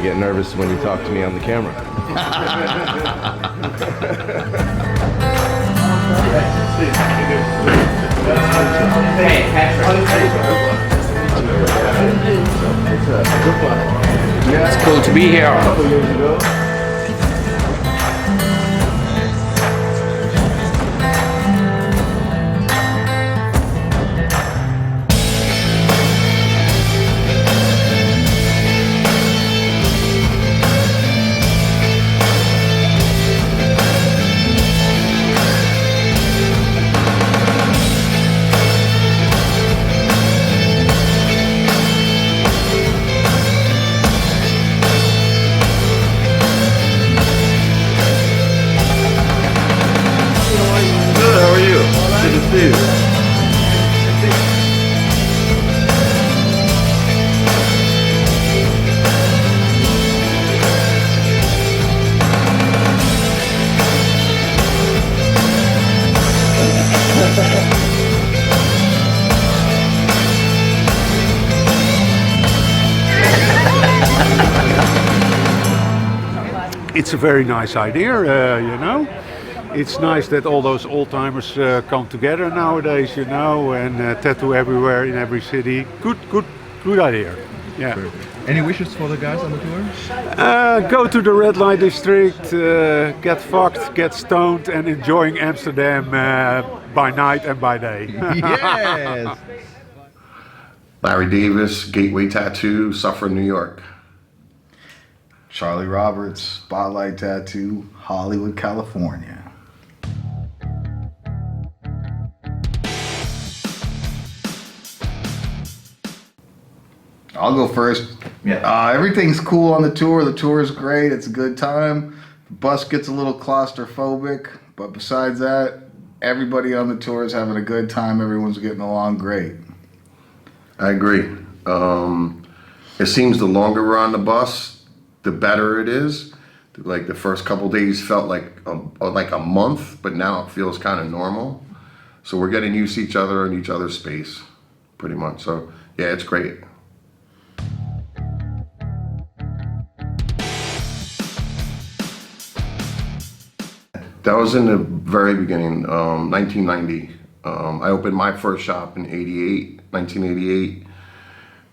get nervous when you talk to me on the camera. It's cool to be here. It's a very nice idea, you know. It's nice that all those old-timers come together nowadays, you know, and tattoo everywhere in every city. Good idea. Yeah. Any wishes for the guys on the tour? Go to the red light district, get fucked, get stoned, and enjoying Amsterdam by night and by day. Yes! Larry Davis, Gateway Tattoo, Suffern, New York. Charlie Roberts, Spotlight Tattoo, Hollywood, California. I'll go first. Yeah. Everything's cool on the tour. The tour is great. It's a good time. The bus gets a little claustrophobic, but besides that, everybody on the tour is having a good time. Everyone's getting along great. I agree. It seems the longer we're on the bus, the better it is. Like the first couple days felt like a month, but now it feels kind of normal. So we're getting used to each other and each other's space, pretty much. So yeah, it's great. That was in the very beginning, 1990. I opened my first shop in 1988.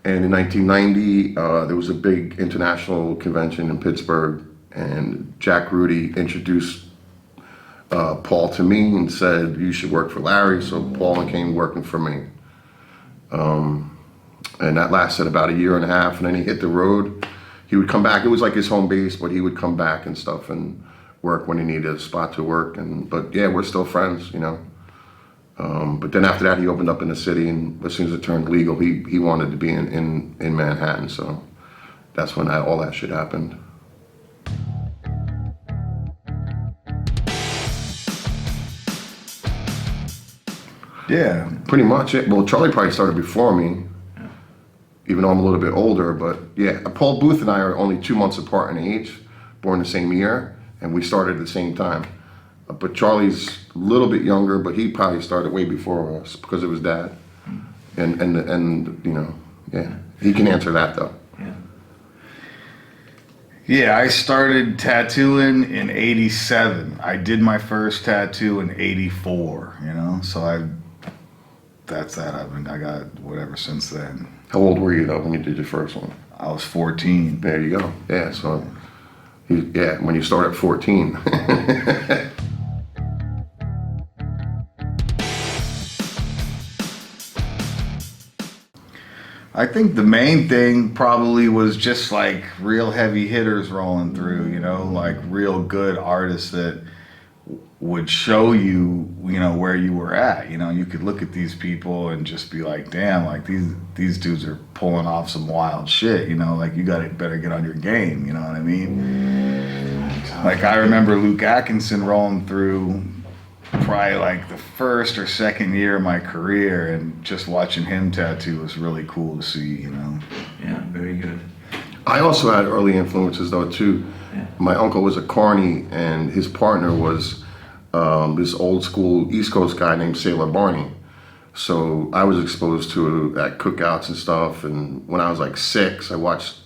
And in 1990, there was a big international convention in Pittsburgh, and Jack Rudy introduced Paul to me and said, you should work for Larry, so Paul came working for me. And that lasted about a year and a half, and then he hit the road. He would come back, it was like his home base, but he would come back and stuff and work when he needed a spot to work. But yeah, we're still friends, you know. But then after that, he opened up in the city, and as soon as it turned legal, he wanted to be in Manhattan. So that's when all that shit happened. Yeah. Pretty much it. Well, Charlie probably started before me, even though I'm a little bit older. But yeah, Paul Booth and I are only 2 months apart in age, born the same year, and we started at the same time. But Charlie's a little bit younger, but he probably started way before us because of his dad. And you know, yeah, he can answer that though. Yeah, I started tattooing in 87. I did my first tattoo in 84, you know, so that's that. I got whatever since then. How old were you though when you did your first one? I was 14. There you go. Yeah, so yeah, when you start at 14. I think the main thing probably was just like real heavy hitters rolling through, you know, like real good artists that would show you, you know, where you were at. You know, you could look at these people and just be like, damn, like these dudes are pulling off some wild shit, you know, like you better get on your game, you know what I mean? Like I remember Luke Atkinson rolling through probably like the first or second year of my career, and just watching him tattoo was really cool to see, you know. Yeah, very good. I also had early influences though too. Yeah. My uncle was a carny, and his partner was this old school East Coast guy named Sailor Barney. So I was exposed to at cookouts and stuff, and when I was like 6, I watched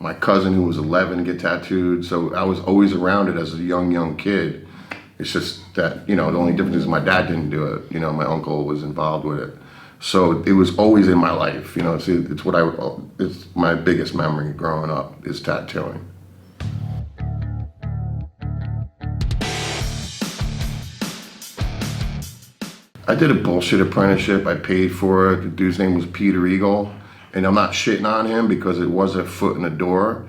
my cousin who was 11 get tattooed. So I was always around it as a young kid. It's just that, the only difference is my dad didn't do it. My uncle was involved with it. So it was always in my life. It's my biggest memory growing up is tattooing. I did a bullshit apprenticeship. I paid for it. The dude's name was Peter Eagle. And I'm not shitting on him because it was a foot in the door.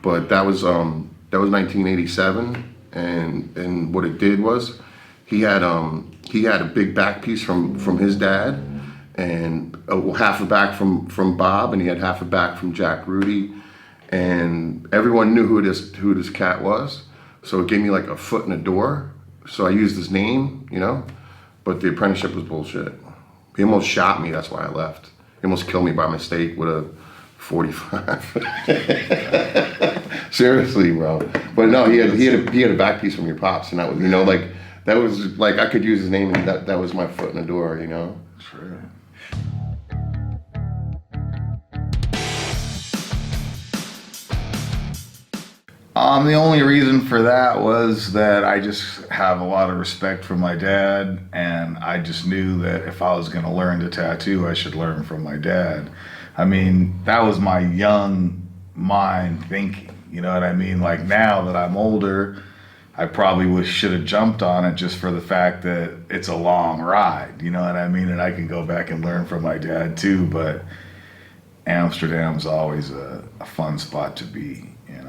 But that was 1987. And what it did was he had a big back piece from his dad, and half a back from Bob, and he had half a back from Jack Rudy, and everyone knew who this cat was. So it gave me like a foot in the door. So I used his name, but the apprenticeship was bullshit. He almost shot me. That's why I left. He almost killed me by mistake with a 45. Seriously, bro. But no, he had a back piece from your pops, and that was, that was like I could use his name, and that was my foot in the door, Sure. The only reason for that was that I just have a lot of respect for my dad, and I just knew that if I was going to learn to tattoo, I should learn from my dad. I mean, that was my young mind thinking, you know what I mean? Like now that I'm older, I probably should have jumped on it just for the fact that it's a long ride, you know what I mean? And I can go back and learn from my dad too, but Amsterdam's always a fun spot to be, and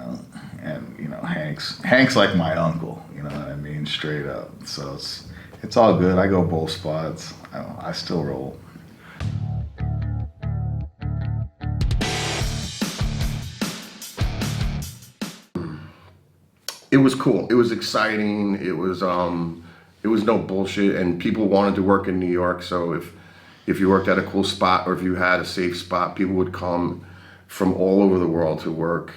Hank's like my uncle, you know what I mean, straight up. So it's all good. I go both spots. I still roll. It was cool. It was exciting. It was no bullshit, and people wanted to work in New York. So if you worked at a cool spot or if you had a safe spot, people would come from all over the world to work.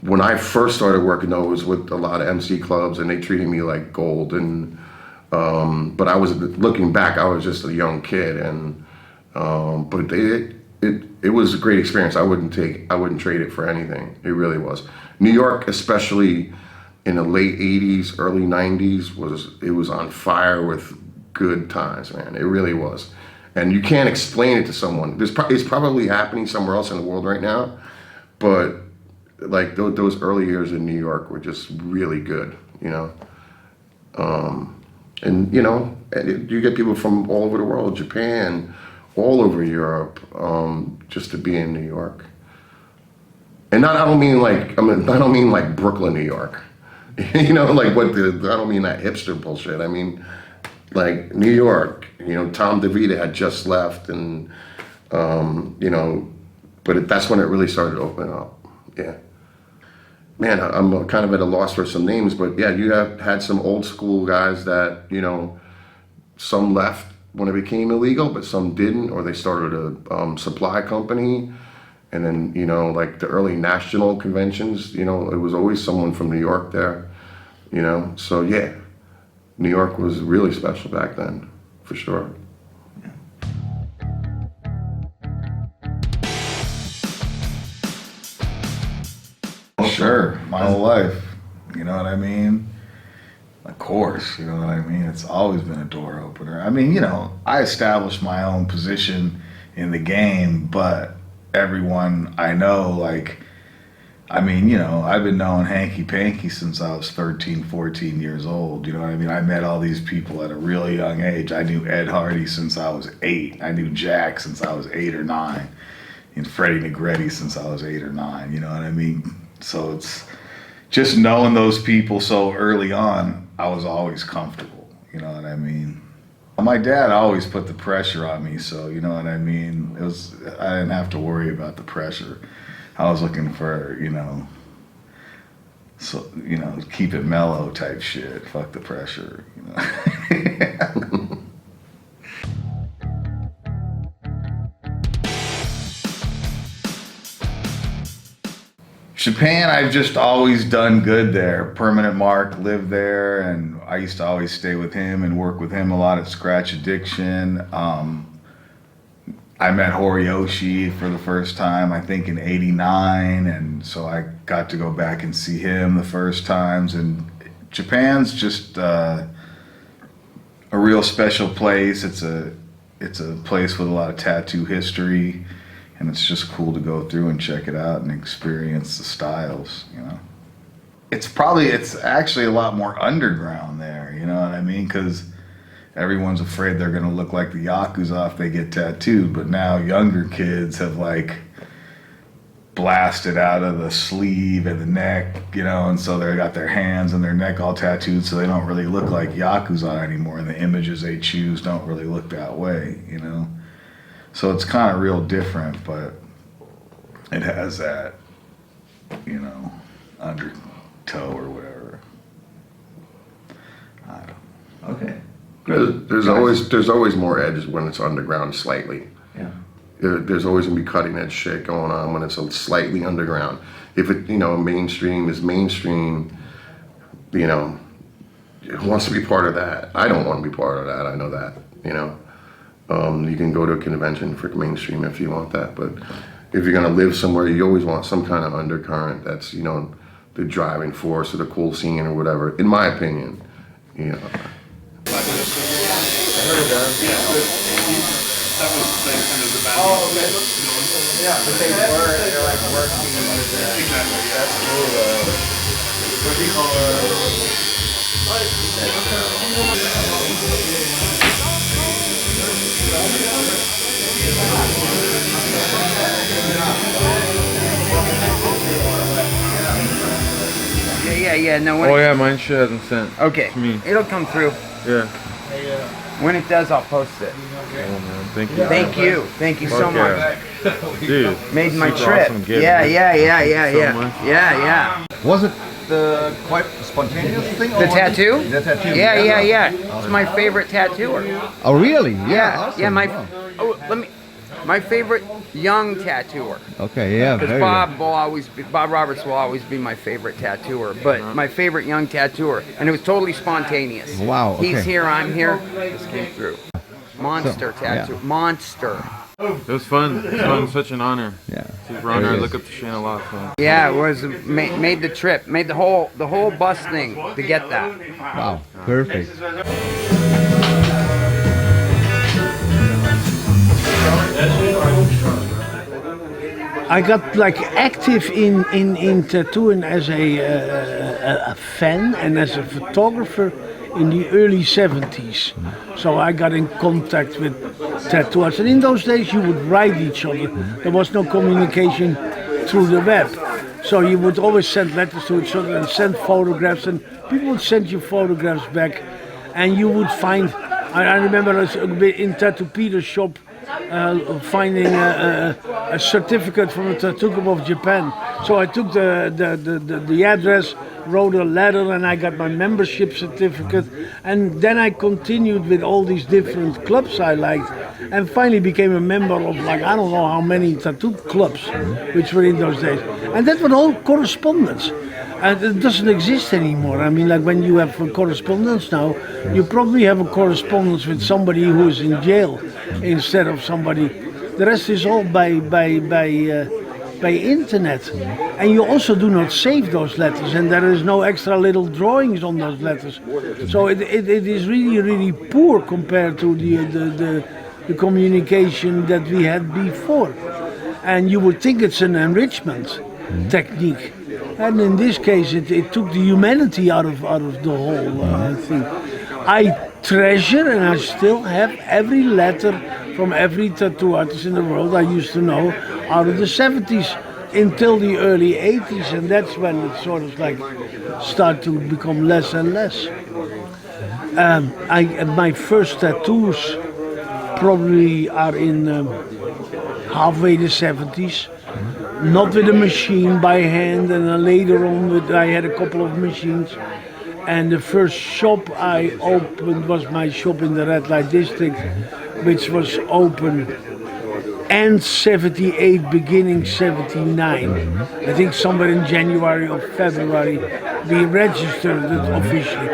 When I first started working, though, it was with a lot of MC clubs, and they treated me like gold. And but I was looking back, I was just a young kid, and but it was a great experience. I wouldn't trade it for anything. It really was. New York, especially in the late '80s, early '90s, was on fire with good times, man. It really was, and you can't explain it to someone. It's probably happening somewhere else in the world right now, but like those early years in New York were just really good, and you get people from all over the world, Japan, all over Europe, just to be in New York. And I don't mean like Brooklyn, New York. I don't mean that hipster bullshit. I mean like New York. Tom DeVita had just left, and but that's when it really started to open up. Yeah. Man, I'm kind of at a loss for some names, but yeah, you have had some old school guys that, some left when it became illegal, but some didn't, or they started a supply company. And then, like the early national conventions, it was always someone from New York there, So yeah, New York was really special back then, for sure. Sure, my whole life, you know what I mean? Of course, you know what I mean? It's always been a door opener. I mean, I established my own position in the game, but everyone I know, I've been knowing Hanky Panky since I was 13, 14 years old, you know what I mean? I met all these people at a really young age. I knew Ed Hardy since I was 8. I knew Jack since I was 8 or 9. And Freddie Negretti since I was 8 or 9, you know what I mean? So it's just knowing those people so early on, I was always comfortable, you know what I mean? My dad always put the pressure on me, so you know what I mean? I didn't have to worry about the pressure. I was looking for, keep it mellow type shit. Fuck the pressure, Japan, I've just always done good there. Permanent Mark lived there, and I used to always stay with him and work with him a lot at Scratch Addiction. I met Horiyoshi for the first time, I think in '89, and so I got to go back and see him the first times. And Japan's just a real special place. It's a place with a lot of tattoo history, and it's just cool to go through and check it out and experience the styles, you know. It's actually a lot more underground there, you know what I mean? Because everyone's afraid they're gonna look like the Yakuza if they get tattooed, but now younger kids have like blasted out of the sleeve and the neck, you know, and so they got their hands and their neck all tattooed, so they don't really look like Yakuza anymore, and the images they choose don't really look that way, you know. So it's kind of real different, but it has that, you know, undertow or whatever. I don't know. Okay. There's always more edges when it's underground slightly. Yeah. There's always gonna be cutting edge shit going on when it's a slightly underground. If it, you know, mainstream is mainstream, you know, who wants to be part of that? I don't want to be part of that. I know that, you know. You can go to a convention for mainstream if you want that, but if you're gonna live somewhere, you always want some kind of undercurrent that's, you know, the driving force or the cool scene or whatever. In my opinion, you know. Yeah. No, when Oh yeah, mine sure hasn't sent. okay, to me. it'll come through. Yeah. When it does, I'll post it. Oh man, thank you. Thank you so Fuck much. yeah. Dude. Made my super trip. awesome gift, Yeah. man. So much. Yeah. Was it the quite spontaneous thing? The tattoo? The tattoo. Yeah. It's my favorite tattooer. Oh really? Yeah. Awesome. Wow. My favorite young tattooer. Okay. Yeah. Because Bob Roberts will always be my favorite tattooer, but my favorite young tattooer, and it was totally spontaneous. Wow, okay. He's here, I'm here. This came through. Monster tattoo. yeah. Monster. It was fun. It was fun. Such an honor. Yeah. Super honor. I look up to Shane a lot. So. Yeah, it was made the trip, made the whole bus thing to get that. Wow. Perfect. I got like active in tattooing as a fan and as a photographer in the early 70s. So I got in contact with tattoo artists. And in those days you would write each other. There was no communication through the web. So you would always send letters to each other and send photographs, and people would send you photographs back, and you would find, I remember in Tattoo Peter's shop, finding a certificate from the Tattoo Club of Japan. So I took the address, wrote a letter, and I got my membership certificate. And then I continued with all these different clubs I liked, and finally became a member of like I don't know how many tattoo clubs, which were in those days. And that was all correspondence. And it doesn't exist anymore. I mean, like when you have a correspondence now, you probably have a correspondence with somebody who is in jail instead of somebody. The rest is all by internet. And you also do not save those letters, and there is no extra little drawings on those letters. So it is really, really poor compared to the communication that we had before. And you would think it's an enrichment technique. And in this case, it took the humanity out of the whole thing. I treasure, and I still have every letter from every tattoo artist in the world I used to know out of the 70s until the early 80s, and that's when it sort of like started to become less and less. My first tattoos probably are in halfway the 70s. Not with a machine by hand, and then later on I had a couple of machines. And the first shop I opened was my shop in the Red Light District, which was open end 78, beginning 79. I think somewhere in January or February We registered it officially.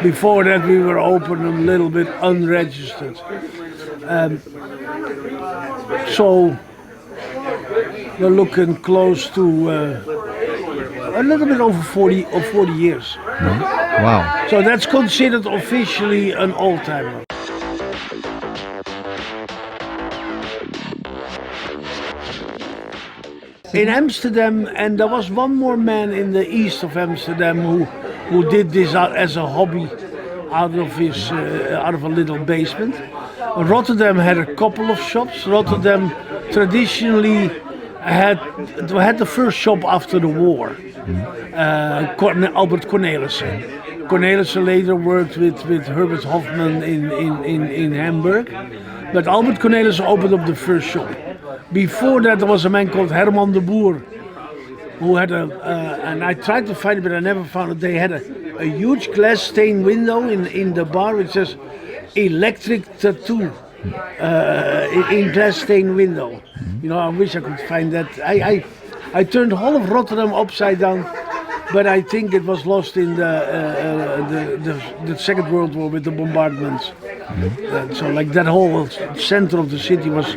Before that, we were open a little bit unregistered. So we're looking close to a little bit over 40 years. Wow. So that's considered officially an old-timer. In Amsterdam, and there was one more man in the east of Amsterdam who did this as a hobby out of a little basement. Rotterdam had a couple of shops. Rotterdam traditionally had the first shop after the war. Albert Cornelissen. Cornelissen later worked with Herbert Hofmann in Hamburg, but Albert Cornelissen opened up the first shop. Before that, there was a man called Herman de Boer, who had and I tried to find it, but I never found it. They had a huge glass stained window in the bar which says electric tattoo in glass stained window. You know, I wish I could find that. I turned all of Rotterdam upside down, but I think it was lost in the Second World War with the bombardments. So like that whole center of the city was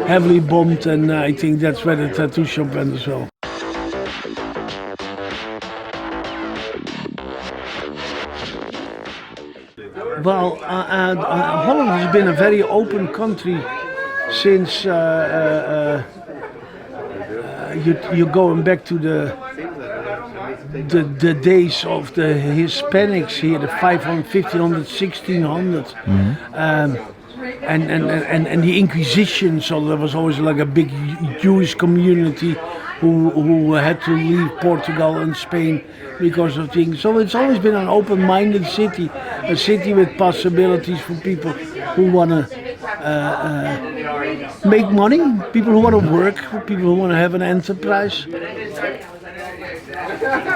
heavily bombed, and I think that's where the tattoo shop went as well. Well, Holland has been a very open country since you're going back to the days of the Hispanics here, the 500, 1500, 1600, and the Inquisition. So there was always like a big Jewish community who had to leave Portugal and Spain because of things. So it's always been an open-minded city, a city with possibilities for people who want to make money, people who want to work, people who want to have an enterprise.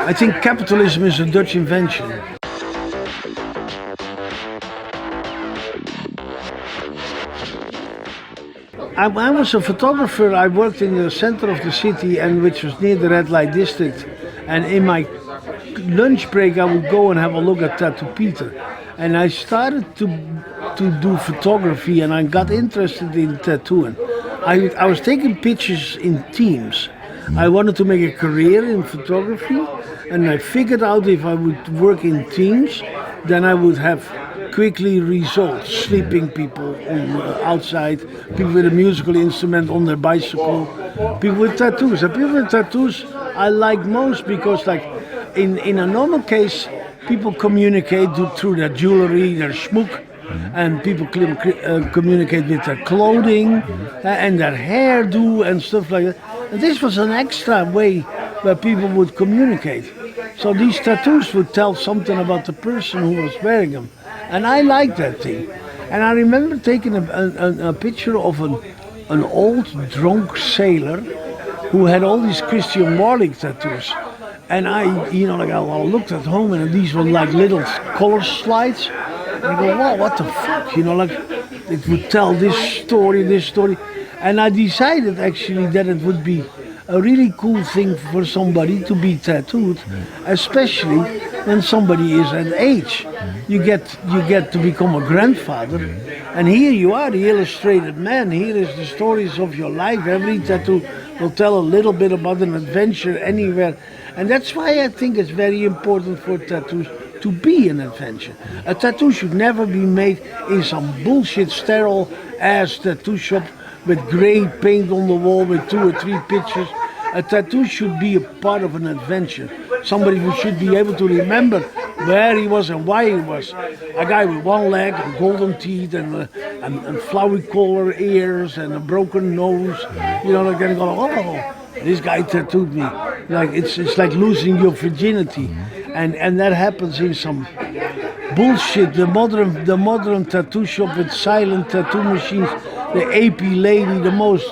I think capitalism is a Dutch invention. I was a photographer. I worked in the center of the city, and which was near the red light district. And in my lunch break, I would go and have a look at Tattoo Peter. And I started to do photography, and I got interested in tattooing. I was taking pictures in teams. I wanted to make a career in photography, and I figured out if I would work in teams, then I would have quickly results. Sleeping people outside, people with a musical instrument on their bicycle, people with tattoos. And people with tattoos I like most because, like, in a normal case, people communicate through their jewelry, their schmuck, and people communicate with their clothing and their hairdo and stuff like that. And this was an extra way where people would communicate. So these tattoos would tell something about the person who was wearing them. And I liked that thing. And I remember taking a picture of an old drunk sailor who had all these Christian Marlik tattoos. And I looked at home, and these were like little color slides. And I go, wow, what the fuck? Like it would tell this story. And I decided actually that it would be a really cool thing for somebody to be tattooed, especially when somebody is at age. You get to become a grandfather, and here you are, the illustrated man. Here is the stories of your life. Every tattoo will tell a little bit about an adventure anywhere, and that's why I think it's very important for tattoos to be an adventure. A tattoo should never be made in some bullshit sterile ass tattoo shop with grey paint on the wall with 2 or 3 pictures. A tattoo should be a part of an adventure. Somebody who should be able to remember where he was and why he was. A guy with one leg and golden teeth and flowery color ears and a broken nose. Like they go, oh, this guy tattooed me. Like it's like losing your virginity. And that happens in some bullshit. The modern tattoo shop with silent tattoo machines, the AP lady, the most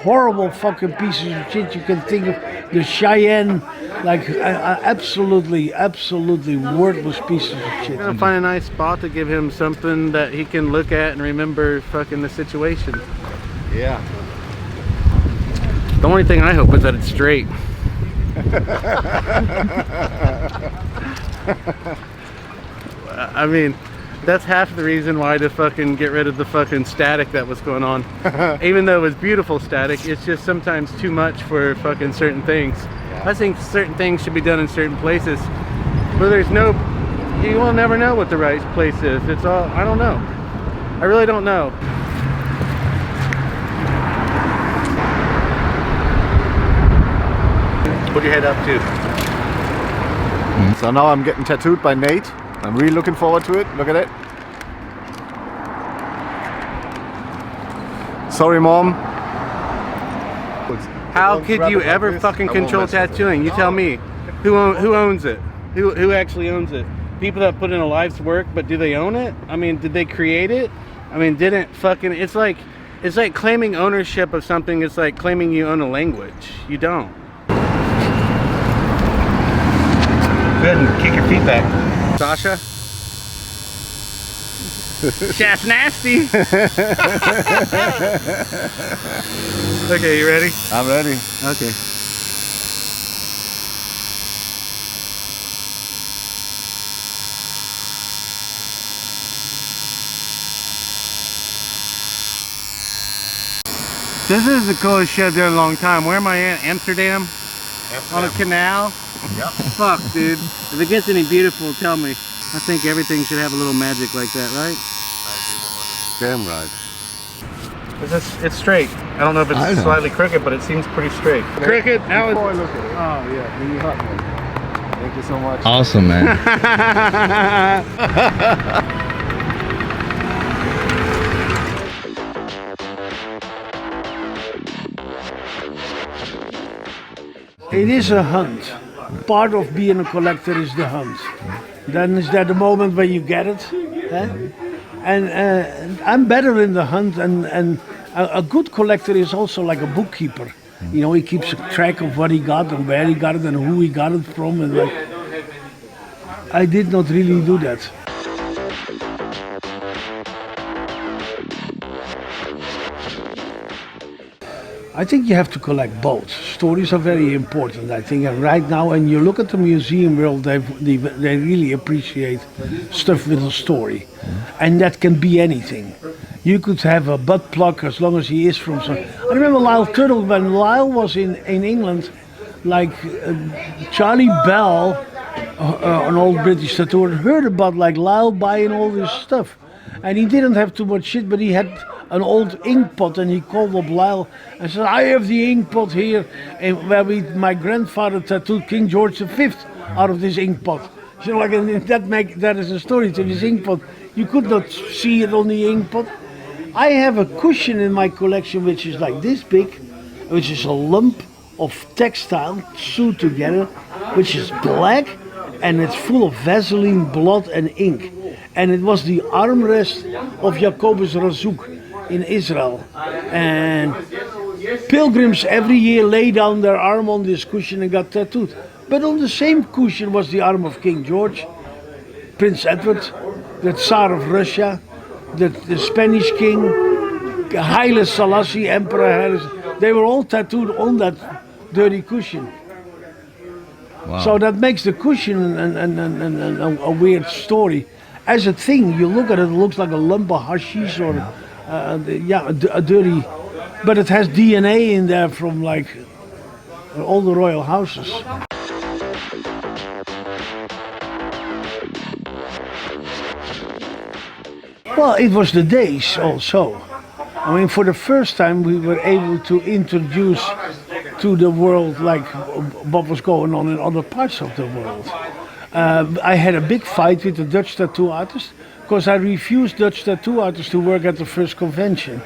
horrible fucking pieces of shit you can think of. The Cheyenne, like absolutely worthless pieces of shit. Gotta find a nice spot to give him something that he can look at and remember fucking the situation. Yeah. The only thing I hope is that it's straight. I mean, that's half the reason why to fucking get rid of the fucking static that was going on. Even though it was beautiful static, it's just sometimes too much for fucking certain things. I think certain things should be done in certain places, but you will never know what the right place is. It's all, I don't know. I really don't know. Put your head up too. So now I'm getting tattooed by Nate. I'm really looking forward to it. Look at it. Sorry, Mom. How could you ever fucking control tattooing? You tell me. Who owns it? Who actually owns it? People that put in a life's work, but do they own it? I mean, did they create it? I mean, didn't fucking... It's like claiming ownership of something. It's like claiming you own a language. You don't. Go ahead and kick your feet back. Sasha? That's nasty. Okay, you ready? I'm ready. Okay. This is the coolest shit I've done in a long time. Where am I at? Amsterdam? On a canal? Yep. Fuck, dude. If it gets any beautiful, tell me. I think everything should have a little magic like that, right? Damn right. It's straight. I don't know if it's slightly crooked, but it seems pretty straight. Crooked? Now it's... Before I look at it. Oh, yeah. Really hot, man. Thank you so much. Awesome, man. It is a hunt. Part of being a collector is the hunt. Then is there the moment when you get it. Eh? And I'm better in the hunt, and a good collector is also like a bookkeeper. You know, he keeps track of what he got and where he got it and who he got it from. And like, I did not really do that. I think you have to collect both. Stories are very important, I think, and right now, and you look at the museum world, they really appreciate stuff with a story, and that can be anything. You could have a butt plug as long as he is from some... I remember Lyle Turtle, when Lyle was in England, like Charlie Bell, an old British tattooer, heard about like Lyle buying all this stuff, and he didn't have too much shit, but he had an old ink pot, and he called up Lyle and said, I have the ink pot here, and where my grandfather tattooed King George V out of this ink pot. So like, and that is a story to this ink pot. You could not see it on the ink pot. I have a cushion in my collection which is like this big, which is a lump of textile sewed together, which is black, and it's full of Vaseline, blood and ink. And it was the armrest of Jacobus Razzouk in Israel. And pilgrims every year lay down their arm on this cushion and got tattooed. But on the same cushion was the arm of King George, Prince Edward, the Tsar of Russia, the Spanish king, Haile Selassie, Emperor. They were all tattooed on that dirty cushion. Wow. So that makes the cushion a weird story. As a thing, you look at it, it looks like a lump of hashish or a dirty, but it has DNA in there from like all the royal houses. Well, it was the days also. I mean, for the first time we were able to introduce to the world like what was going on in other parts of the world. I had a big fight with the Dutch tattoo artist because I refused Dutch tattoo artists to work at the first convention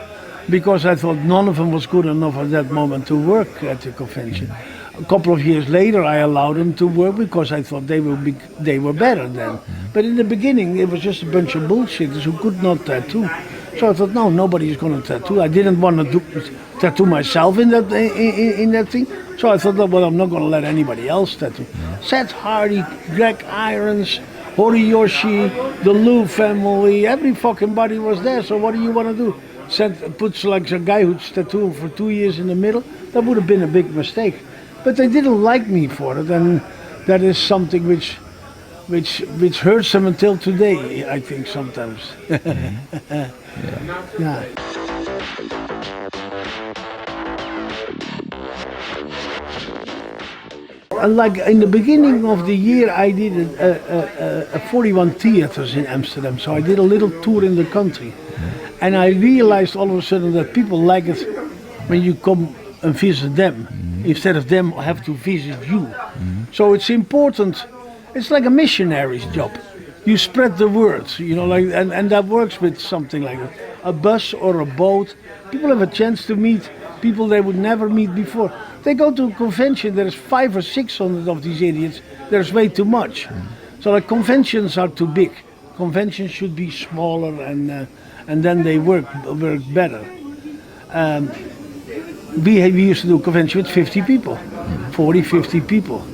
because I thought none of them was good enough at that moment to work at the convention. A couple of years later I allowed them to work because I thought they were better then. But in the beginning it was just a bunch of bullshitters who could not tattoo. So I thought, no, nobody is going to tattoo. I didn't want to tattoo myself in that thing. So I thought, well, I'm not going to let anybody else tattoo. Seth Hardy, Greg Irons, Horiyoshi, the Lou family, every fucking body was there. So what do you want to do? Seth puts like a guy who's tattooing for 2 years in the middle. That would have been a big mistake. but they didn't like me for it, and that is something which hurts them until today, I think sometimes. Yeah. Like in the beginning of the year, I did a 41 theaters in Amsterdam, so I did a little tour in the country. And I realized all of a sudden that people like it when you come and visit them, instead of them have to visit you. So it's important, it's like a missionary's job. You spread the word, you know, like, and that works with something like that. A bus or a boat, people have a chance to meet people they would never meet before. They go to a convention, there's 500 or 600 of these idiots, there's way too much. So like conventions are too big. Conventions should be smaller and then they work better. We used to do a convention with 50 people, 40, 50 people.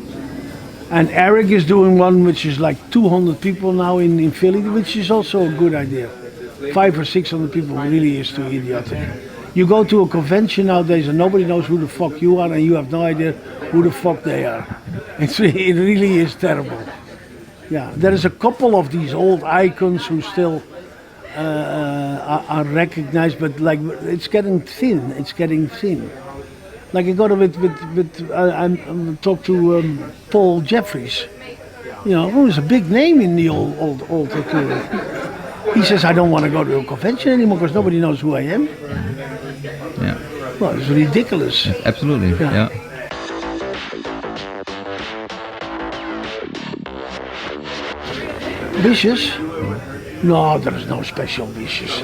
And Eric is doing one which is like 200 people now in Philly, which is also a good idea. 500 or 600 people really is too idiotic. You go to a convention nowadays and nobody knows who the fuck you are and you have no idea who the fuck they are. It really is terrible. Yeah, there is a couple of these old icons who still are recognized, but like it's getting thin. It's getting thin. Like I got I talked to Paul Jeffries, you know, who is a big name in the old tattoo. He says I don't want to go to a convention anymore because nobody knows who I am. Yeah. Well, it's ridiculous. Absolutely. Yeah. Vicious? No, there's no special vicious.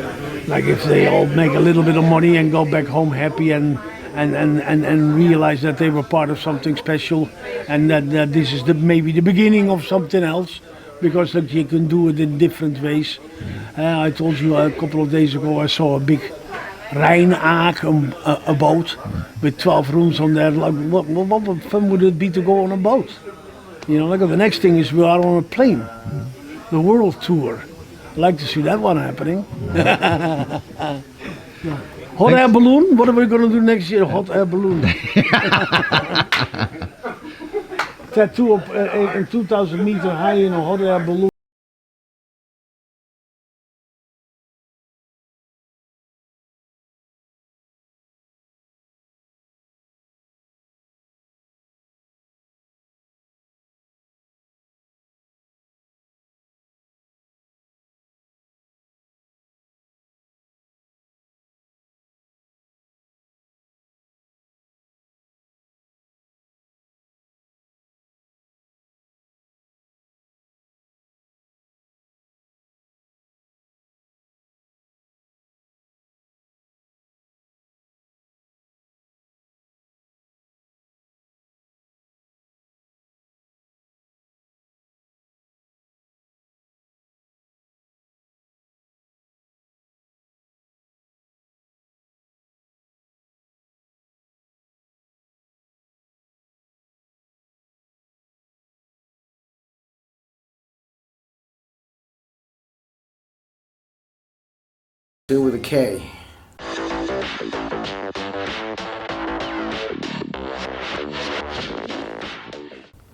Like if they all make a little bit of money and go back home happy and realize that they were part of something special and that this is maybe the beginning of something else, because that you can do it in different ways. I told you a couple of days ago I saw a big Rijnaak, a boat with 12 rooms on there. Like, what fun would it be to go on a boat? You know, like the next thing is we are on a plane, the world tour. I'd like to see that one happening. Hot air balloon? What are we going to do next year? Hot air balloon. Tattoo up in 2,000 meters high in a hot air balloon. With a K.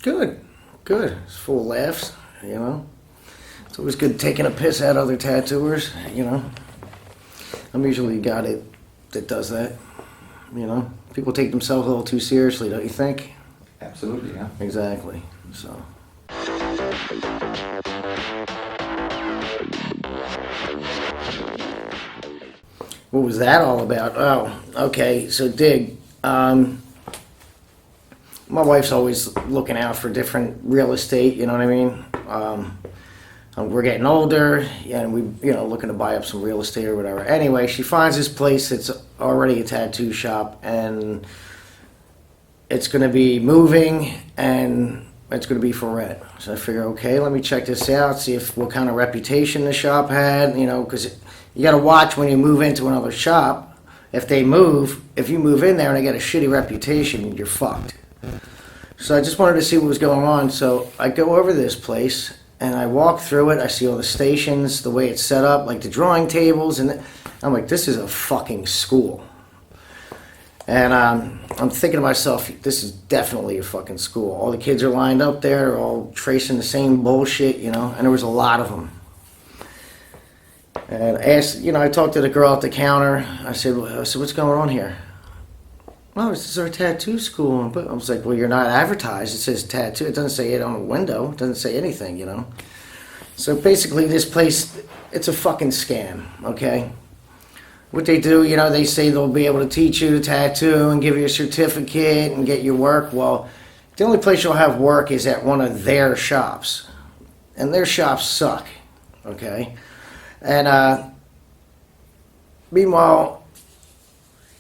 Good. It's full of laughs, you know. It's always good taking a piss at other tattooers, you know. I'm usually a guy that does that, you know. People take themselves a little too seriously, don't you think? Absolutely, yeah. Exactly, so. What was that all about? Oh, okay, so Dig. My wife's always looking out for different real estate, you know what I mean? We're getting older, and we, you know, looking to buy up some real estate or whatever. Anyway, she finds this place that's already a tattoo shop, and it's going to be moving, and it's going to be for rent. So I figure, okay, let me check this out, see what kind of reputation the shop had, you know, because you got to watch when you move into another shop. If you move in there and they get a shitty reputation, you're fucked. So I just wanted to see what was going on. So I go over to this place and I walk through it. I see all the stations, the way it's set up, like the drawing tables, and I'm like, this is a fucking school. And I'm thinking to myself, this is definitely a fucking school. All the kids are lined up there, they're all tracing the same bullshit, you know, and there was a lot of them. And I talked to the girl at the counter. I said, what's going on here? Oh, this is our tattoo school. But I was like, well, you're not advertised. It says tattoo. It doesn't say it on the window. It doesn't say anything, you know. So basically, this place, it's a fucking scam, okay? What they do, you know, they say they'll be able to teach you to tattoo and give you a certificate and get your work. Well, the only place you'll have work is at one of their shops. And their shops suck, okay? And meanwhile,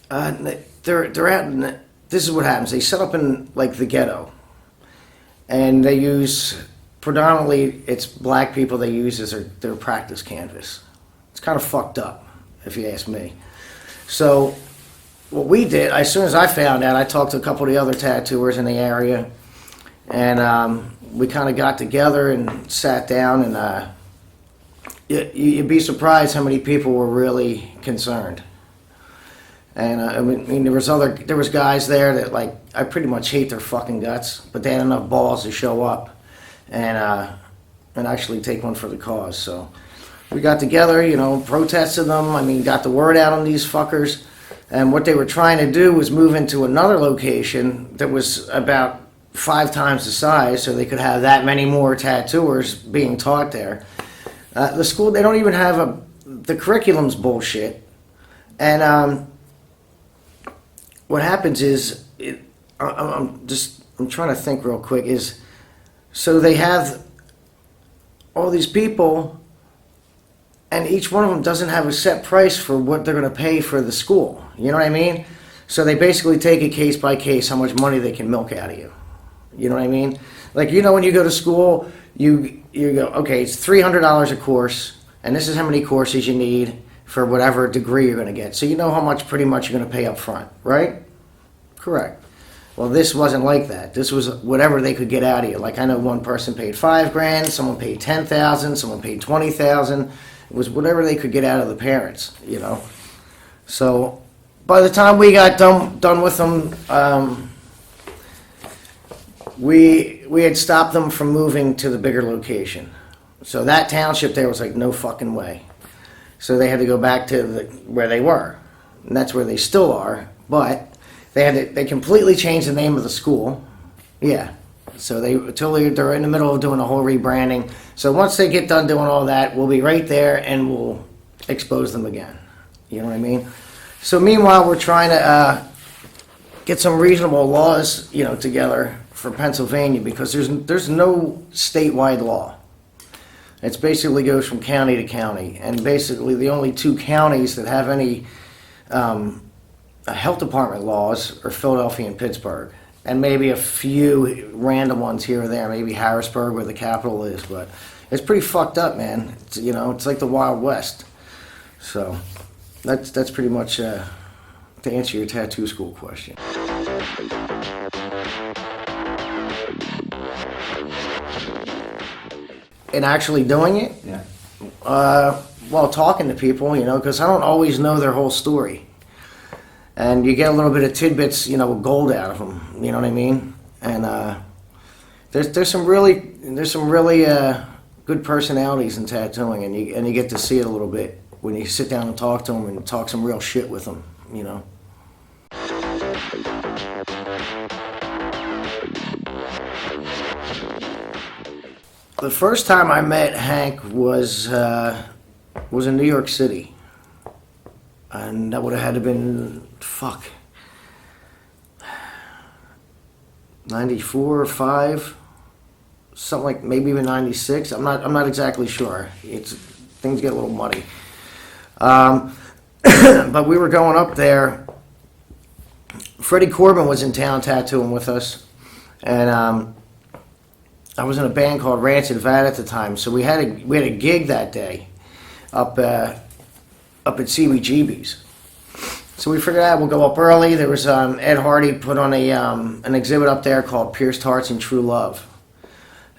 they're out in, this is what happens. They set up in, like, the ghetto. And they use, predominantly, it's black people they use as their practice canvas. It's kind of fucked up, if you ask me. So what we did, as soon as I found out, I talked to a couple of the other tattooers in the area, and we kind of got together and sat down, and you'd be surprised how many people were really concerned. And I mean, there was guys there that, like, I pretty much hate their fucking guts, but they had enough balls to show up and actually take one for the cause. So we got together, you know, protested them. I mean, got the word out on these fuckers. And what they were trying to do was move into another location that was about 5 times the size, so they could have that many more tattooers being taught there. The school, they don't even have the curriculum's bullshit. And what happens is, I'm trying to think real quick, is so they have all these people, and each one of them doesn't have a set price for what they're going to pay for the school. You know what I mean? So they basically take it case by case how much money they can milk out of you. You know what I mean? Like, you know, when you go to school, you go, okay, it's $300 a course, and this is how many courses you need for whatever degree you're going to get. So you know how much pretty much you're going to pay up front, right? Correct. Well, this wasn't like that. This was whatever they could get out of you. Like, I know one person paid $5,000, someone paid $10,000, someone paid $20,000. It was whatever they could get out of the parents, you know. So by the time we got done with them, we had stopped them from moving to the bigger location. So that township there was like, no fucking way. So they had to go back to where they were, and that's where they still are. But they completely changed the name of the school. Yeah. So they're in the middle of doing a whole rebranding. So once they get done doing all that, we'll be right there and we'll expose them again. You know what I mean? So meanwhile, we're trying to get some reasonable laws, you know, together for Pennsylvania, because there's no statewide law. It basically goes from county to county, and basically the only 2 counties that have any health department laws are Philadelphia and Pittsburgh, and maybe a few random ones here or there, maybe Harrisburg where the capital is, but it's pretty fucked up, man. It's, you know, it's like the Wild West. So that's pretty much to answer your tattoo school question. And actually doing it? Yeah. Well, talking to people, you know, because I don't always know their whole story. And you get a little bit of tidbits, you know, gold out of them, you know what I mean? And there's some really good personalities in tattooing, and you get to see it a little bit when you sit down and talk to them and talk some real shit with them, you know. The first time I met Hank was in New York City, and that would have had to been 94 or 5, something like, maybe even 96. I'm not exactly sure. Things get a little muddy. But we were going up there. Freddie Corbin was in town tattooing with us, and I was in a band called Rancid Vat at the time, so we had a gig that day up at CBGB's. So we figured out we'll go up early. There was Ed Hardy put on an exhibit up there called Pierced Hearts and True Love,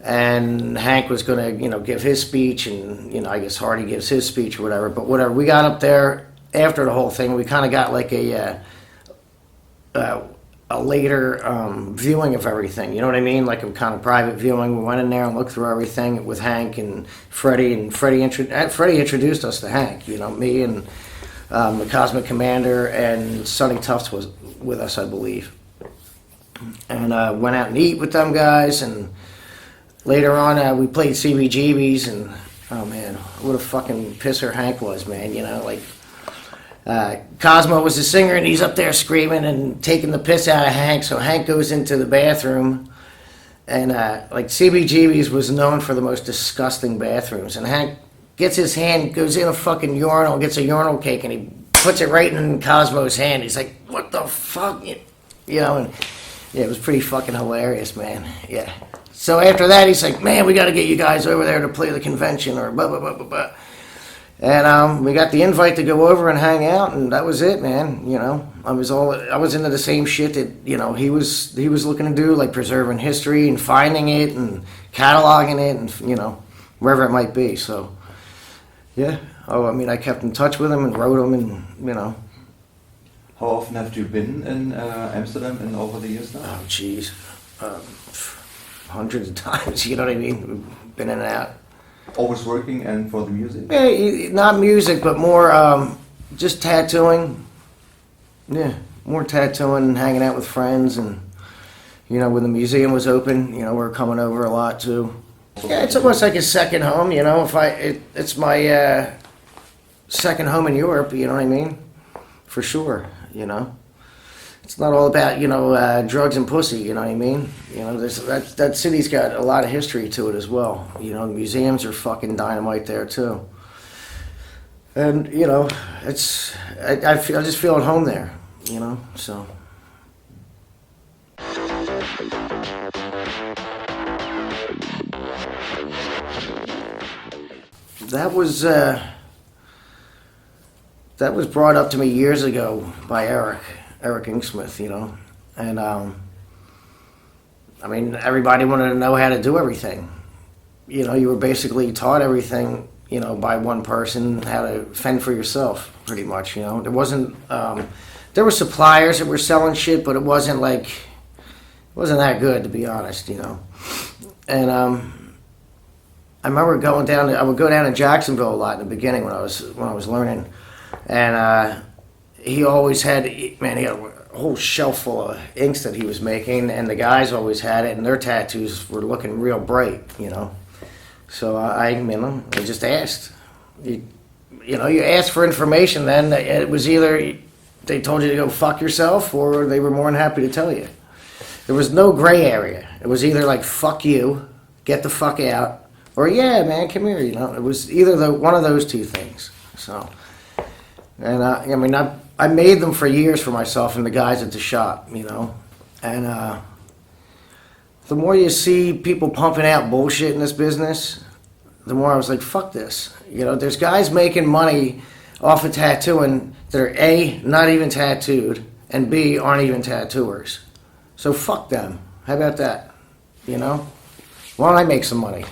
and Hank was going to, you know, give his speech, and, you know, I guess Hardy gives his speech or whatever. But whatever, we got up there after the whole thing. We kind of got like a a later viewing of everything. You know what I mean? Like a kind of private viewing. We went in there and looked through everything with Hank and Freddie. And Freddie introduced us to Hank. You know, me and the Cosmic Commander and Sonny Tufts was with us, I believe. And went out and eat with them guys. And later on, we played CBGBs. And oh man, what a fucking pisser Hank was, man. You know, like. Cosmo was the singer, and he's up there screaming and taking the piss out of Hank. So Hank goes into the bathroom, and like CBGB's was known for the most disgusting bathrooms. And Hank gets his hand, goes in a fucking urinal, gets a urinal cake, and he puts it right in Cosmo's hand. He's like, "What the fuck?" You know, and yeah, it was pretty fucking hilarious, man. Yeah. So after that, he's like, "Man, we got to get you guys over there to play the convention," or blah blah blah blah blah. And we got the invite to go over and hang out, and that was it, man. You know, I was into the same shit that, you know, he was looking to do, like preserving history and finding it and cataloging it, and you know, wherever it might be. So, yeah. Oh, I mean, I kept in touch with him and wrote him, and you know. How often have you been in Amsterdam in over the years now? Oh, jeez, hundreds of times. You know what I mean? We've been in and out. Always working and for the music? Yeah, not music, but more just tattooing. Yeah, more tattooing and hanging out with friends. And, you know, when the museum was open, you know, we're coming over a lot too. Yeah, it's almost like a second home, you know. It's my second home in Europe, you know what I mean? For sure, you know. It's not all about, you know, drugs and pussy, you know what I mean? You know, that city's got a lot of history to it as well. You know, the museums are fucking dynamite there too. And, you know, I just feel at home there, you know, so. That was brought up to me years ago by Eric Inksmith, you know, and I mean, everybody wanted to know how to do everything. You know, you were basically taught everything, you know, by one person, how to fend for yourself, pretty much, you know. There wasn't, there were suppliers that were selling shit, but it wasn't that good, to be honest, you know. And I remember I would go down to Jacksonville a lot in the beginning when I was learning, and he always had, man, he had a whole shelf full of inks that he was making, and the guys always had it, and their tattoos were looking real bright, you know. So I just asked. You asked for information then. It was either they told you to go fuck yourself, or they were more than happy to tell you. There was no gray area. It was either like, fuck you, get the fuck out, or yeah, man, come here, you know. It was either one of those two things. So, and I made them for years for myself and the guys at the shop, you know. And the more you see people pumping out bullshit in this business, the more I was like, fuck this. You know, there's guys making money off of tattooing that are A, not even tattooed, and B, aren't even tattooers. So fuck them. How about that? You know? Why don't I make some money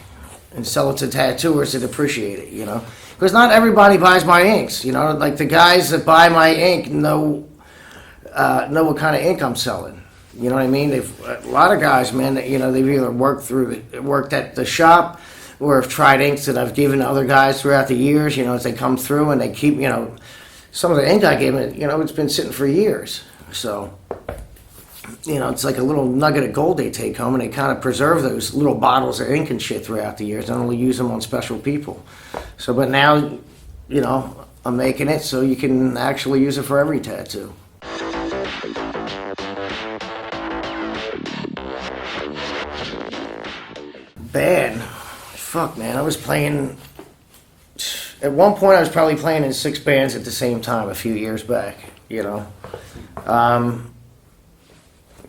and sell it to tattooers that appreciate it, you know? Because not everybody buys my inks, you know? Like the guys that buy my ink know what kind of ink I'm selling. You know what I mean? A lot of guys, man, you know, they've either worked at the shop or have tried inks that I've given to other guys throughout the years, you know, as they come through and they keep, you know, some of the ink I gave them, you know, it's been sitting for years. So, you know, it's like a little nugget of gold they take home, and they kind of preserve those little bottles of ink and shit throughout the years and only use them on special people. So, but now, you know, I'm making it so you can actually use it for every tattoo. Band. Fuck, man. I was playing... At one point, I was probably playing in 6 bands at the same time a few years back, you know.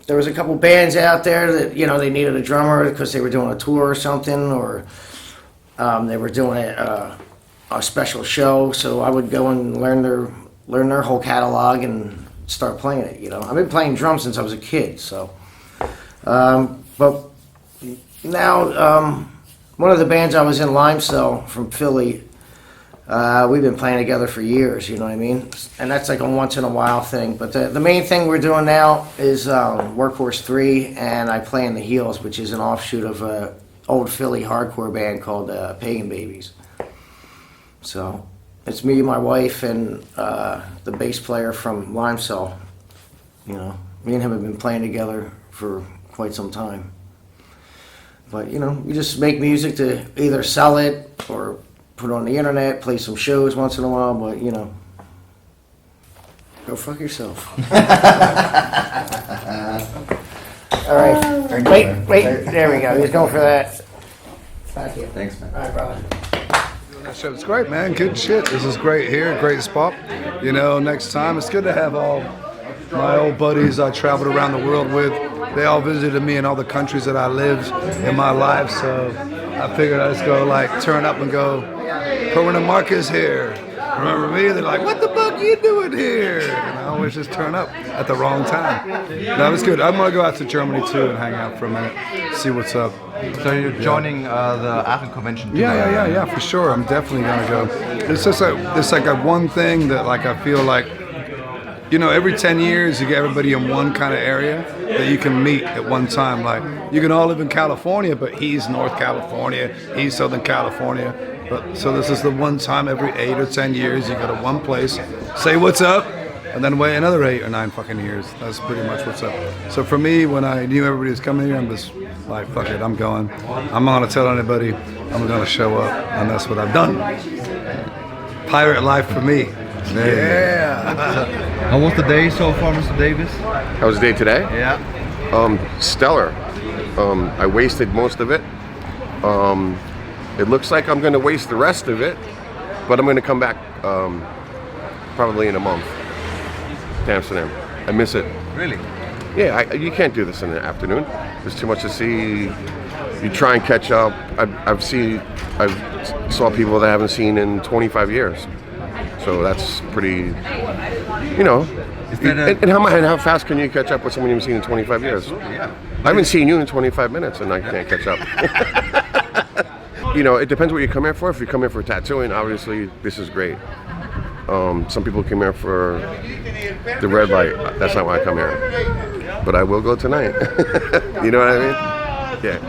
There was a couple bands out there that, you know, they needed a drummer because they were doing a tour or something, or they were doing a special show. So I would go and learn their whole catalog and start playing it, you know. I've been playing drums since I was a kid, so... but now... one of the bands I was in, Limecell from Philly, We've been playing together for years, you know what I mean? And that's like a once in a while thing. But the main thing we're doing now is Workhorse 3, and I play in the Heels, which is an offshoot of a old Philly hardcore band called Pagan Babies. So it's me, my wife, and the bass player from Limecell. You know, me and him have been playing together for quite some time. But, you know, we just make music to either sell it or put it on the internet, play some shows once in a while, but, you know, go fuck yourself. All right. Wait, there we go. He's going for that. Thank you. Thanks, man. All right, brother. That show's great, man. Good shit. This is great here. Great spot. You know, next time it's good to have all my old buddies I traveled around the world with. They all visited me in all the countries that I lived in my life. So I figured I'd just go like turn up and go, Corona Marquez here. Remember me? They're like, what the fuck are you doing here? And I always just turn up at the wrong time. That was good. I'm gonna go out to Germany too and hang out for a minute, see what's up. So you're joining the Aachen convention? Yeah, for sure. I'm definitely gonna go. It's just it's like a one thing that like I feel like, you know, every 10 years you get everybody in one kind of area that you can meet at one time. Like you can all live in California, but he's North California, he's Southern California. But so this is the one time every 8 or 10 years you go to one place, say what's up, and then wait another 8 or 9 fucking years. That's pretty much what's up. So for me, when I knew everybody was coming here, I'm just like, fuck it, I'm going. I'm not gonna tell anybody. I'm gonna show up, and that's what I've done. Pirate life for me. Yeah. How was the day so far, Mr. Davis? How was the day today? Yeah. Stellar. I wasted most of it. It looks like I'm going to waste the rest of it, but I'm going to come back probably in a month to Amsterdam. I miss it. Really? Yeah, you can't do this in the afternoon. There's too much to see. You try and catch up. I've saw people that I haven't seen in 25 years. So that's pretty, you know. And how fast can you catch up with someone you've seen in 25 years? Yeah. I haven't seen you in 25 minutes and I can't catch up. You know, it depends what you come here for. If you come here for tattooing, obviously this is great. Some people come here for the red light. That's not why I come here. But I will go tonight. You know what I mean? Yeah.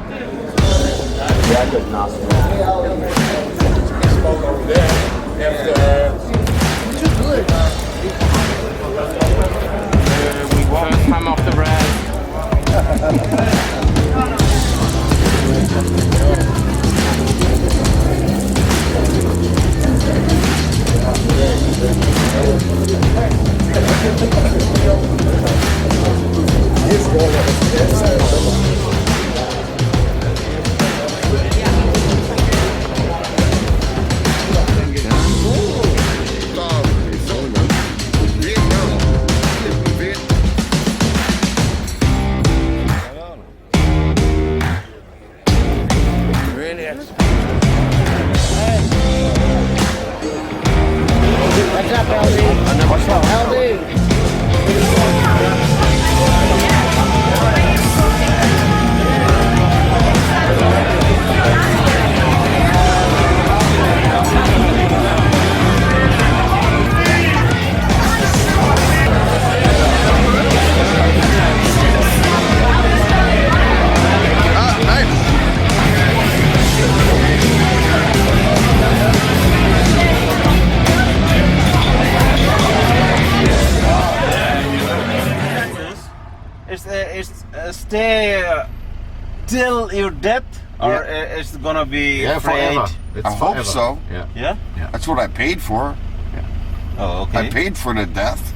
First time off the rag. What's up, LD? What's up, LD? Stay till you're dead, or it's gonna be forever. I hope so. Yeah? That's what I paid for. Oh, okay. I paid for the death.